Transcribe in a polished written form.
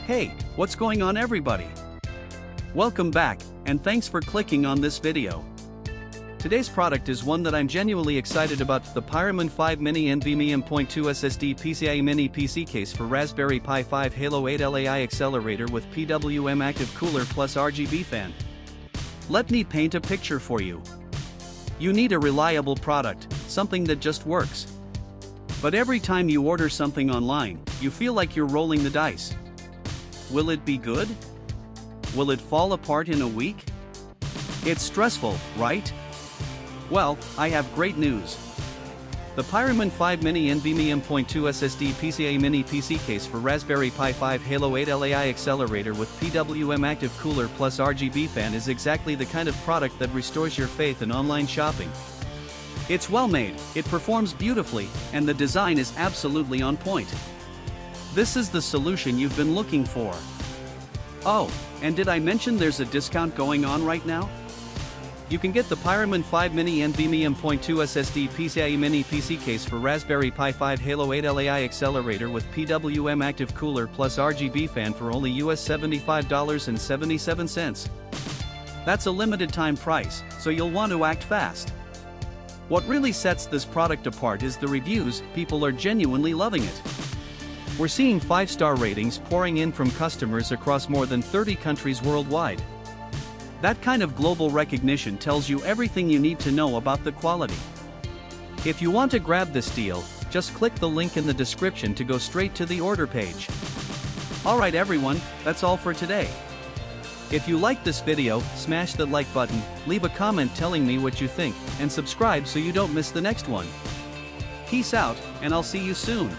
Hey, what's going on everybody? Welcome back, and thanks for clicking on this video. Today's product is one that I'm genuinely excited about, the Pironman 5 Mini NVMe M.2 SSD PCIe Mini PC case for Raspberry Pi 5 Hailo-8L AI Accelerator with PWM Active Cooler+RGB Fan. Let me paint a picture for you. You need a reliable product, something that just works. But every time you order something online, you feel like you're rolling the dice. Will it be good? Will it fall apart in a week? It's stressful, right? Well, I have great news. The Pironman 5 Mini NVMe M.2 SSD PCIe Mini PC case for Raspberry Pi 5 Hailo-8L AI Accelerator with PWM Active Cooler+RGB Fan is exactly the kind of product that restores your faith in online shopping. It's well made, it performs beautifully, and the design is absolutely on point. This is the solution you've been looking for. Oh, and did I mention there's a discount going on right now? You can get the Pironman 5 Mini NVMe M.2 SSD PCIe Mini PC case for Raspberry Pi 5 Hailo-8L AI Accelerator with PWM Active Cooler+RGB Fan for only US $75.77. That's a limited time price, so you'll want to act fast. What really sets this product apart is the reviews. People are genuinely loving it. We're seeing 5-star ratings pouring in from customers across more than 30 countries worldwide. That kind of global recognition tells you everything you need to know about the quality. If you want to grab this deal, just click the link in the description to go straight to the order page. Alright everyone, that's all for today. If you liked this video, smash the like button, leave a comment telling me what you think, and subscribe so you don't miss the next one. Peace out, and I'll see you soon.